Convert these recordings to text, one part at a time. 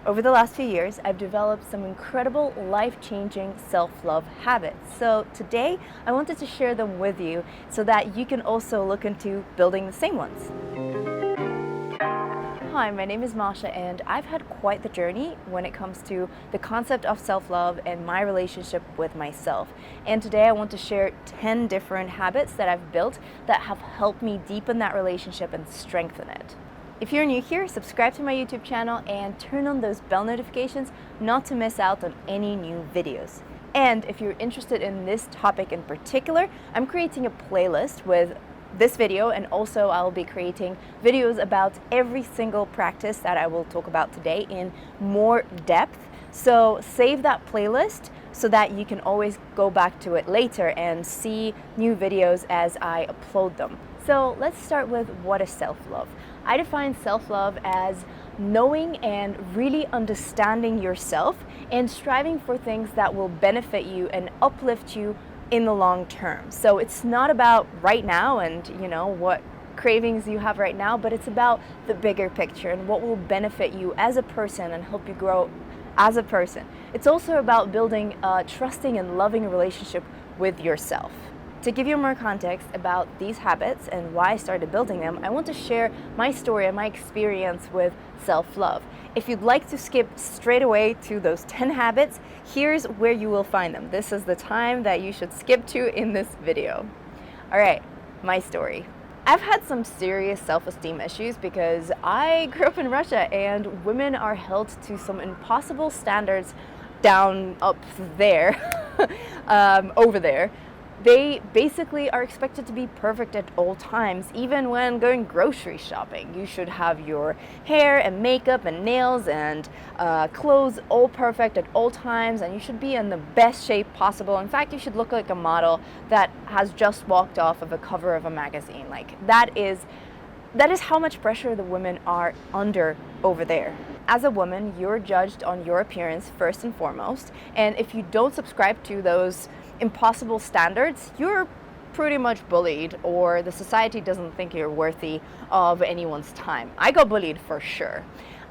Over the last few years, I've developed some incredible life-changing self-love habits. So today, I wanted to share them with you so that you can also look into building the same ones. Hi, my name is Masha, and I've had quite the journey when it comes to the concept of self-love and my relationship with myself. And today I want to share 10 different habits that I've built that have helped me deepen that relationship and strengthen it. If you're new here, subscribe to my YouTube channel and turn on those bell notifications not to miss out on any new videos. And if you're interested in this topic in particular, I'm creating a playlist with this video, and also I'll be creating videos about every single practice that I will talk about today in more depth. So save that playlist so that you can always go back to it later and see new videos as I upload them. So let's start with what is self-love. I define self-love as knowing and really understanding yourself and striving for things that will benefit you and uplift you in the long term. So it's not about right now and what cravings you have right now, but it's about the bigger picture and what will benefit you as a person and help you grow as a person. It's also about building a trusting and loving relationship with yourself. To give you more context about these habits and why I started building them, I want to share my story and my experience with self-love. If you'd like to skip straight away to those 10 habits, here's where you will find them. This is the time that you should skip to in this video. All right, my story. I've had some serious self-esteem issues because I grew up in Russia and women are held to some impossible standards down up there, over there. They basically are expected to be perfect at all times, even when going grocery shopping. You should have your hair and makeup and nails and clothes all perfect at all times, and you should be in the best shape possible. In fact, you should look like a model that has just walked off of a cover of a magazine. Like that is how much pressure the women are under over there. As a woman, you're judged on your appearance first and foremost, and if you don't subscribe to those impossible standards, you're pretty much bullied, or the society doesn't think you're worthy of anyone's time. I got bullied for sure.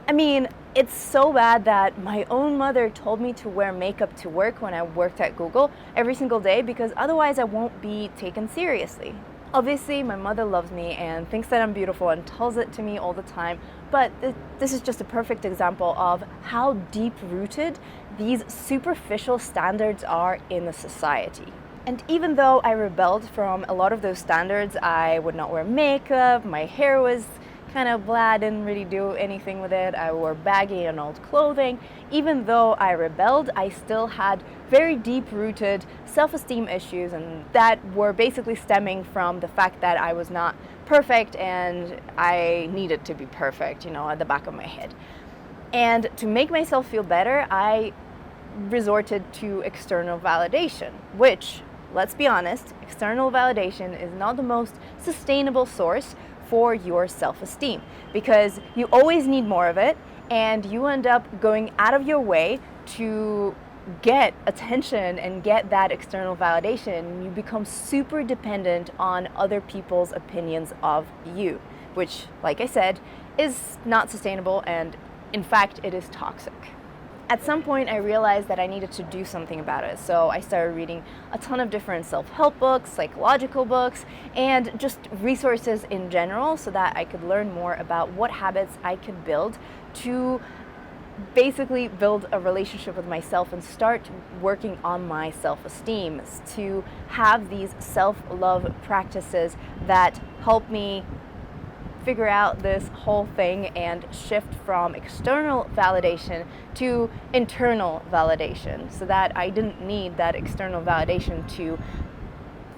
I mean, it's so bad that my own mother told me to wear makeup to work when I worked at Google every single day because otherwise I won't be taken seriously. Obviously, my mother loves me and thinks that I'm beautiful and tells it to me all the time, but this is just a perfect example of how deep-rooted these superficial standards are in the society. And even though I rebelled from a lot of those standards, I would not wear makeup, my hair was kind of blah, didn't really do anything with it, I wore baggy and old clothing. Even though I rebelled, I still had very deep-rooted self-esteem issues, and that were basically stemming from the fact that I was not perfect and I needed to be perfect, at the back of my head. And to make myself feel better, I resorted to external validation, which, let's be honest, external validation is not the most sustainable source for your self-esteem, because you always need more of it and you end up going out of your way to get attention and get that external validation. You become super dependent on other people's opinions of you, which, like I said, is not sustainable, and in fact it is toxic. At some point I realized that I needed to do something about it, so I started reading a ton of different self-help books, psychological books, and just resources in general so that I could learn more about what habits I could build to basically build a relationship with myself and start working on my self-esteem, to have these self-love practices that help me figure out this whole thing and shift from external validation to internal validation so that I didn't need that external validation to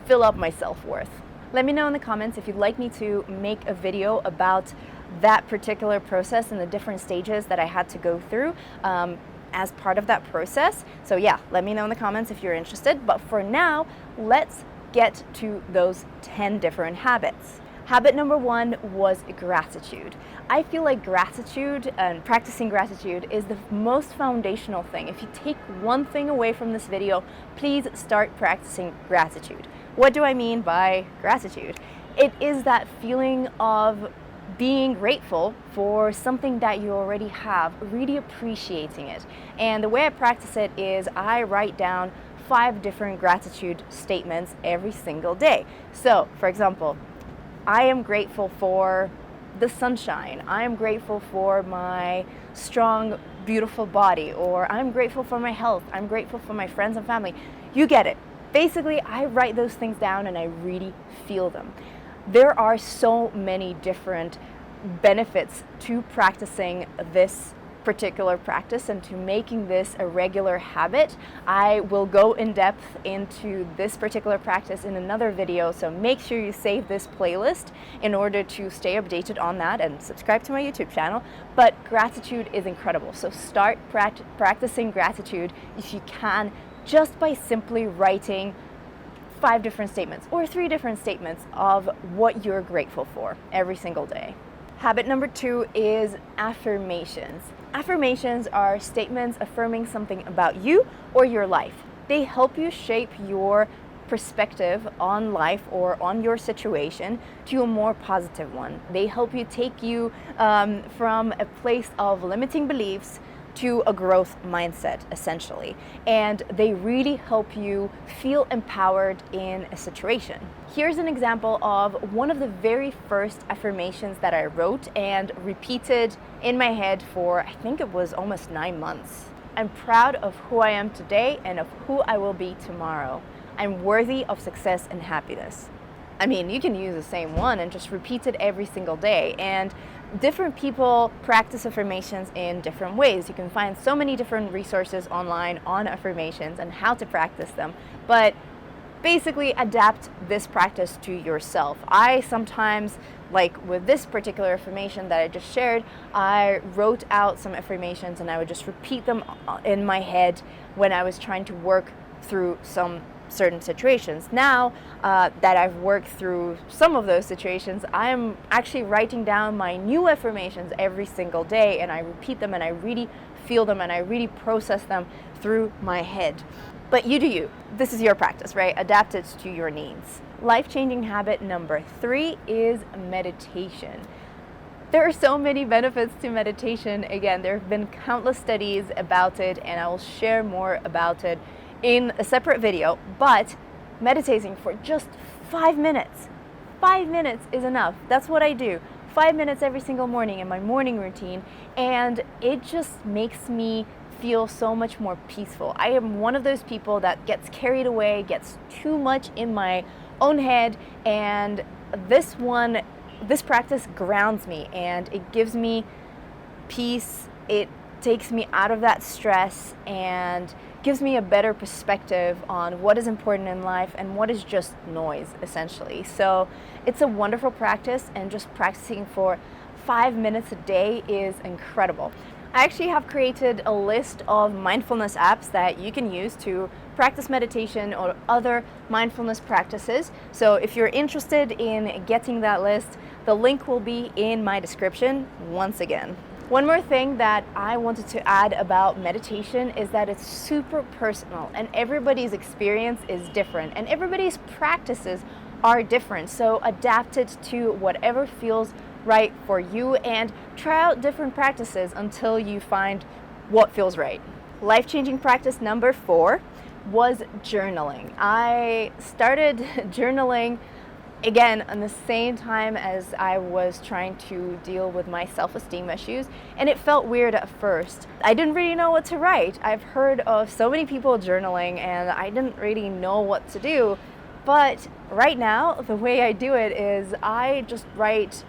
fill up my self-worth. Let me know in the comments if you'd like me to make a video about that particular process and the different stages that I had to go through as part of that process. So yeah, let me know in the comments if you're interested. But for now, let's get to those 10 different habits. Habit number 1 was gratitude. I feel like gratitude and practicing gratitude is the most foundational thing. If you take one thing away from this video, please start practicing gratitude. What do I mean by gratitude? It is that feeling of being grateful for something that you already have, really appreciating it. And the way I practice it is I write down 5 different gratitude statements every single day. So, for example, I am grateful for the sunshine. I am grateful for my strong, beautiful body, or I'm grateful for my health. I'm grateful for my friends and family. You get it. Basically, I write those things down and I really feel them. There are so many different benefits to practicing this particular practice and to making this a regular habit. I will go in depth into this particular practice in another video, so make sure you save this playlist in order to stay updated on that, and subscribe to my YouTube channel. But gratitude is incredible, so start practicing gratitude if you can, just by simply writing 5 different statements or 3 different statements of what you're grateful for every single day. Habit number 2 is affirmations. Affirmations are statements affirming something about you or your life. They help you shape your perspective on life or on your situation to a more positive one. They help you take you from a place of limiting beliefs to a growth mindset, essentially. And they really help you feel empowered in a situation. Here's an example of one of the very first affirmations that I wrote and repeated in my head for, I think it was almost 9 months. I'm proud of who I am today and of who I will be tomorrow. I'm worthy of success and happiness. I mean, you can use the same one and just repeat it every single day. And different people practice affirmations in different ways. You can find so many different resources online on affirmations and how to practice them. But basically adapt this practice to yourself. I sometimes, like with this particular affirmation that I just shared, I wrote out some affirmations and I would just repeat them in my head when I was trying to work through some certain situations. Now that I've worked through some of those situations, I'm actually writing down my new affirmations every single day, and I repeat them and I really feel them and I really process them through my head. But you do you. This is your practice, right? Adapt it to your needs. Life-changing habit number 3 is meditation. There are so many benefits to meditation. Again, there have been countless studies about it, and I will share more about it in a separate video. But meditating for just 5 minutes. 5 minutes is enough. That's what I do. 5 minutes every single morning in my morning routine, and it just makes me feel so much more peaceful. I am one of those people that gets carried away, gets too much in my own head, and this practice grounds me and it gives me peace. It takes me out of that stress and gives me a better perspective on what is important in life and what is just noise, essentially. So it's a wonderful practice, and just practicing for 5 minutes a day is incredible. I actually have created a list of mindfulness apps that you can use to practice meditation or other mindfulness practices. So if you're interested in getting that list, the link will be in my description once again. One more thing that I wanted to add about meditation is that it's super personal, and everybody's experience is different and everybody's practices are different. So adapt it to whatever feels right for you and try out different practices until you find what feels right. Life-changing practice number 4 was journaling. I started journaling again on the same time as I was trying to deal with my self-esteem issues, and it felt weird at first. I didn't really know what to write. I've heard of so many people journaling and I didn't really know what to do. But right now, the way I do it is I just write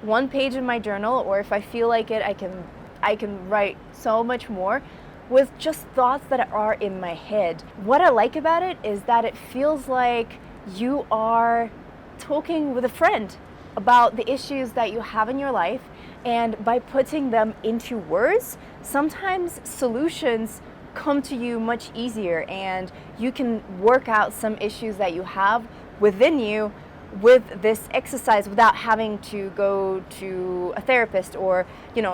1 page in my journal, or if I feel like it, I can write so much more with just thoughts that are in my head. What I like about it is that it feels like you are talking with a friend about the issues that you have in your life, and by putting them into words, sometimes solutions come to you much easier, and you can work out some issues that you have within you with this exercise without having to go to a therapist or,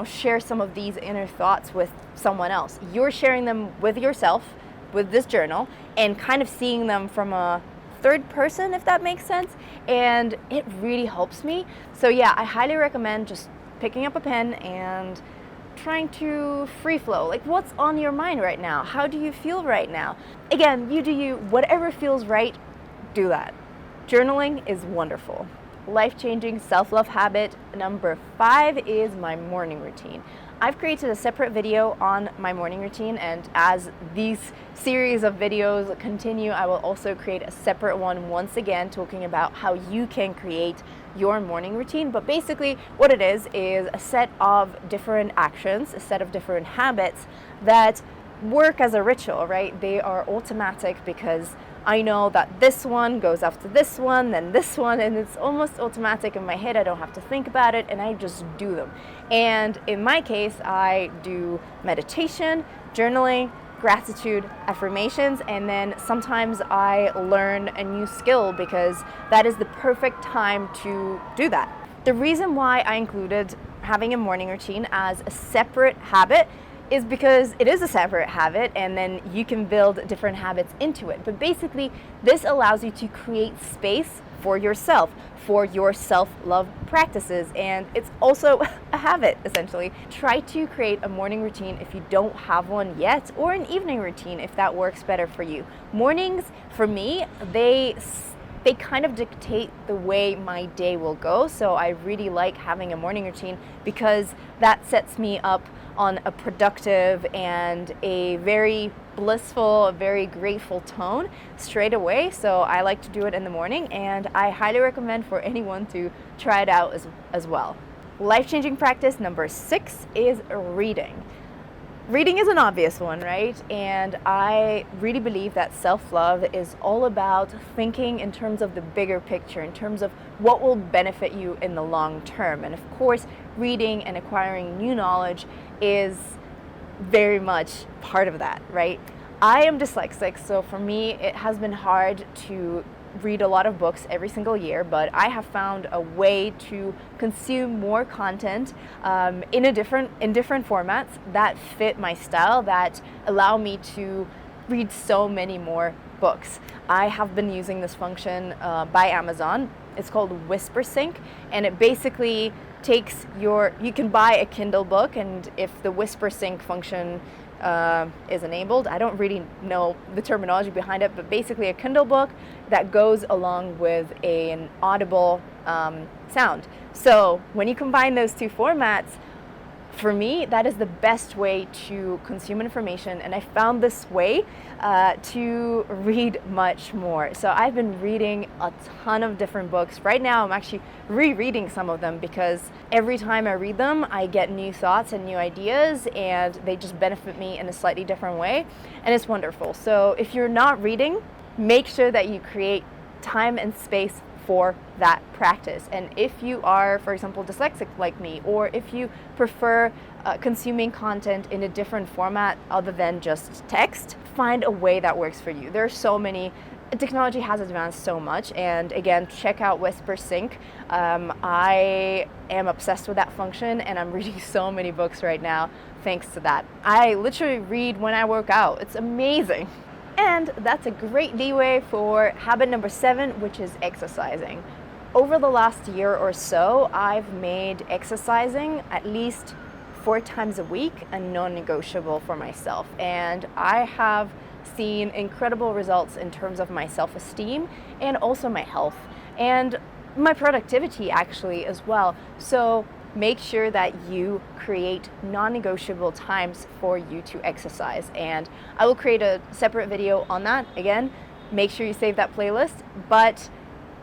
share some of these inner thoughts with someone else. You're sharing them with yourself with this journal and kind of seeing them from a third person, if that makes sense, and it really helps me. So yeah, I highly recommend just picking up a pen and trying to free flow. Like, what's on your mind right now? How do you feel right now? Again, you do you. Whatever feels right, do that. Journaling is wonderful. Life-changing self-love habit number 5 is my morning routine. I've created a separate video on my morning routine, and as these series of videos continue, I will also create a separate one once again talking about how you can create your morning routine. But basically what it is a set of different actions, a set of different habits that work as a ritual, right? They are automatic because I know that this one goes after this one, then this one, and it's almost automatic in my head. I don't have to think about it, and I just do them. And in my case, I do meditation, journaling, gratitude, affirmations, and then sometimes I learn a new skill because that is the perfect time to do that. The reason why I included having a morning routine as a separate habit is because it is a separate habit, and then you can build different habits into it. But basically, this allows you to create space for yourself, for your self-love practices, and it's also a habit, essentially. Try to create a morning routine if you don't have one yet, or an evening routine if that works better for you. Mornings, for me, they kind of dictate the way my day will go, so I really like having a morning routine because that sets me up on a productive and a very blissful, very grateful tone straight away. So I like to do it in the morning, and I highly recommend for anyone to try it out as well. Life-changing practice number 6 is reading. Reading is an obvious one, right? And I really believe that self-love is all about thinking in terms of the bigger picture, in terms of what will benefit you in the long term. And of course, reading and acquiring new knowledge is very much part of that, right? I am dyslexic, so for me, it has been hard to read a lot of books every single year, but I have found a way to consume more content in different formats that fit my style, that allow me to read so many more books. I have been using this function by Amazon. It's called Whisper Sync, and it basically takes you can buy a Kindle book, and if the Whisper Sync function is enabled. I don't really know the terminology behind it, but basically a Kindle book that goes along with an audible sound. So when you combine those two formats, for me, that is the best way to consume information, and I found this way to read much more. So I've been reading a ton of different books. Right now, I'm actually rereading some of them because every time I read them, I get new thoughts and new ideas, and they just benefit me in a slightly different way, and it's wonderful. So if you're not reading, make sure that you create time and space for that practice. And if you are, for example, dyslexic like me, or if you prefer consuming content in a different format other than just text, find a way that works for you. There are so many. Technology has advanced so much, and again, check out Whisper Sync. I am obsessed with that function, and I'm reading so many books right now thanks to that. I literally read when I work out. It's amazing. And that's a great leeway for habit number 7, which is exercising. Over the last year or so, I've made exercising at least 4 times a week a non-negotiable for myself. And I have seen incredible results in terms of my self-esteem and also my health and my productivity actually as well. So make sure that you create non-negotiable times for you to exercise, and I will create a separate video on that. Again, make sure you save that playlist, but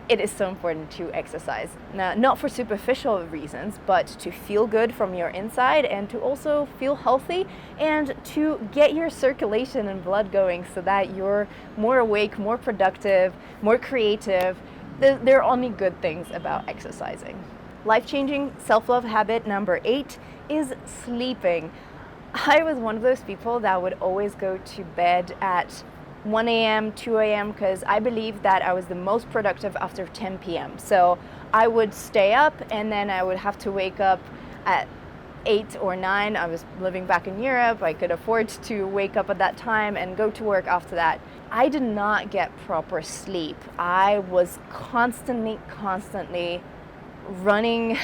it is so important to exercise. Now, not for superficial reasons, but to feel good from your inside and to also feel healthy and to get your circulation and blood going so that you're more awake, more productive, more creative. There are only good things about exercising. Life-changing self-love habit number 8 is sleeping. I was one of those people that would always go to bed at 1 a.m., 2 a.m. because I believed that I was the most productive after 10 p.m. So I would stay up, and then I would have to wake up at 8 or 9. I was living back in Europe. I could afford to wake up at that time and go to work after that. I did not get proper sleep. I was constantly running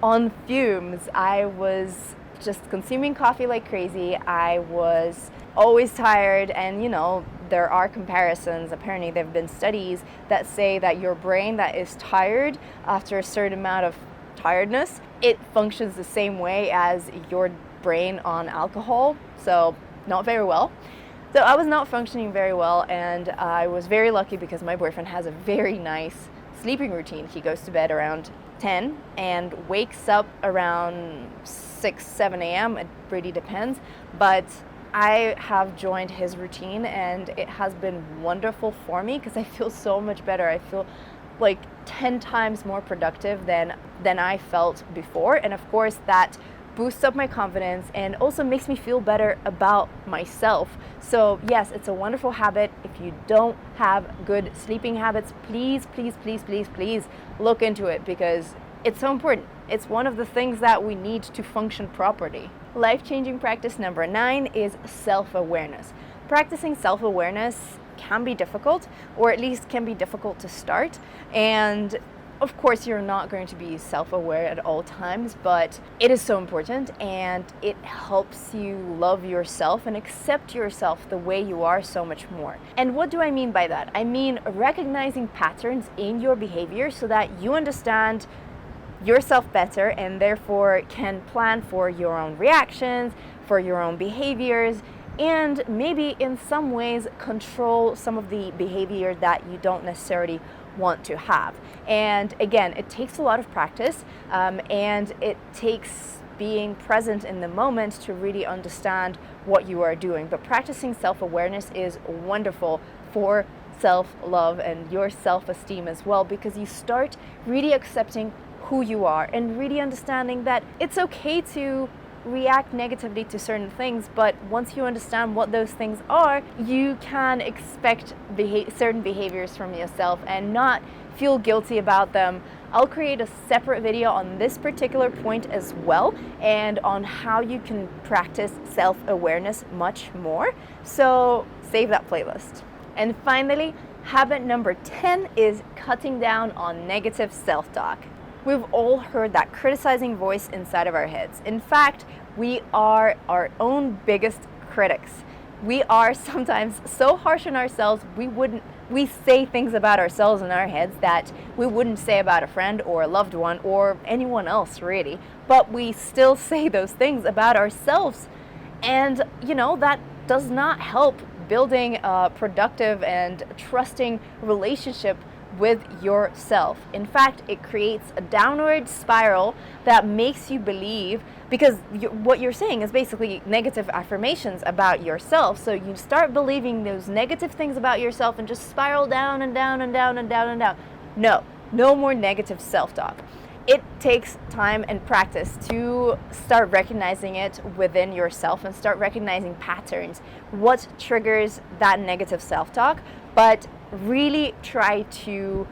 on fumes. I was just consuming coffee like crazy. I was always tired, and there are comparisons. Apparently there have been studies that say that your brain that is tired after a certain amount of tiredness, it functions the same way as your brain on alcohol, so not very well. So I was not functioning very well, and I was very lucky because my boyfriend has a very nice sleeping routine. He goes to bed around 10 and wakes up around 6-7 a.m. It really depends, but I have joined his routine and it has been wonderful for me because I feel so much better. I feel like 10 times more productive than I felt before, and of course that boosts up my confidence and also makes me feel better about myself. So yes, it's a wonderful habit. If you don't have good sleeping habits, please look into it because it's so important. It's one of the things that we need to function properly. Life-changing practice number 9 is self-awareness. Practicing self-awareness can be difficult, or at least can be difficult to start. And of course, you're not going to be self-aware at all times, but it is so important and it helps you love yourself and accept yourself the way you are so much more. And what do I mean by that? I mean recognizing patterns in your behavior so that you understand yourself better and therefore can plan for your own reactions, for your own behaviors, and maybe in some ways control some of the behavior that you don't necessarily want to have. And again, it takes a lot of practice, and it takes being present in the moment to really understand what you are doing. But practicing self-awareness is wonderful for self-love and your self-esteem as well, because you start really accepting who you are and really understanding that it's okay to react negatively to certain things, but once you understand what those things are, you can expect certain behaviors from yourself and not feel guilty about them. I'll create a separate video on this particular point as well, and on how you can practice self-awareness much more, so save that playlist. And finally, habit number 10 is cutting down on negative self-talk. We've all heard that criticizing voice inside of our heads. In fact, we are our own biggest critics. We are sometimes so harsh on ourselves, we say things about ourselves in our heads that we wouldn't say about a friend or a loved one or anyone else really, but we still say those things about ourselves. And that does not help building a productive and trusting relationship with yourself. In fact, it creates a downward spiral that makes you believe, because what you're saying is basically negative affirmations about yourself. So you start believing those negative things about yourself and just spiral down and down and down and down and down. No more negative self-talk. It takes time and practice to start recognizing it within yourself and start recognizing patterns, what triggers that negative self-talk, but really try to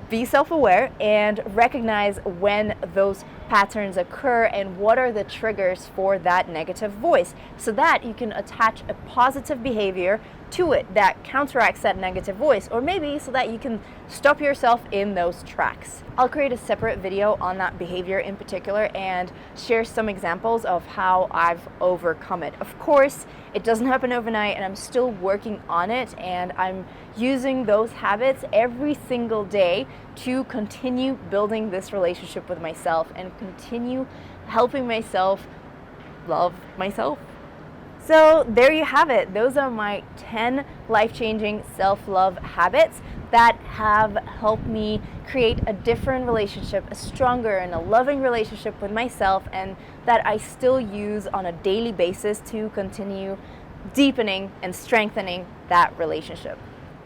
be self-aware and recognize when those patterns occur and what are the triggers for that negative voice, so that you can attach a positive behavior to it that counteracts that negative voice, or maybe so that you can stop yourself in those tracks. I'll create a separate video on that behavior in particular and share some examples of how I've overcome it. Of course, it doesn't happen overnight and I'm still working on it, and I'm using those habits every single day to continue building this relationship with myself and continue helping myself love myself. So there you have it. Those are my 10 life-changing self-love habits that have helped me create a different relationship, a stronger and a loving relationship with myself, and that I still use on a daily basis to continue deepening and strengthening that relationship.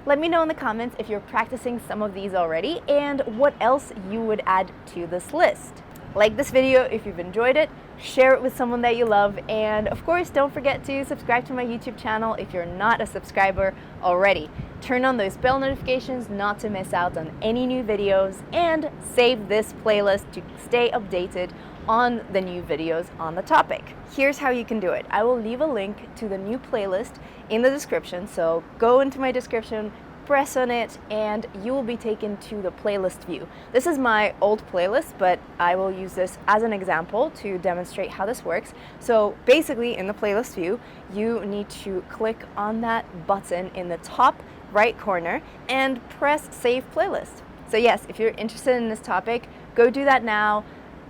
Let me know in the comments if you're practicing some of these already and what else you would add to this list. Like this video if you've enjoyed it, share it with someone that you love, and of course don't forget to subscribe to my YouTube channel if you're not a subscriber already. Turn on those bell notifications not to miss out on any new videos, and save this playlist to stay updated on the new videos on the topic. Here's how you can do it. I will leave a link to the new playlist in the description, so go into my description, press on it, and you will be taken to the playlist view. This is my old playlist, but I will use this as an example to demonstrate how this works. So basically in the playlist view, you need to click on that button in the top right corner and press Save Playlist. So yes, if you're interested in this topic, go do that now.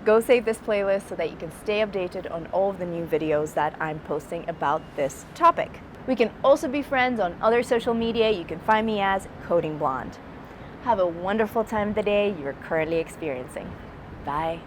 Go save this playlist so that you can stay updated on all of the new videos that I'm posting about this topic. We can also be friends on other social media. You can find me as Coding Blonde. Have a wonderful time of the day you're currently experiencing. Bye.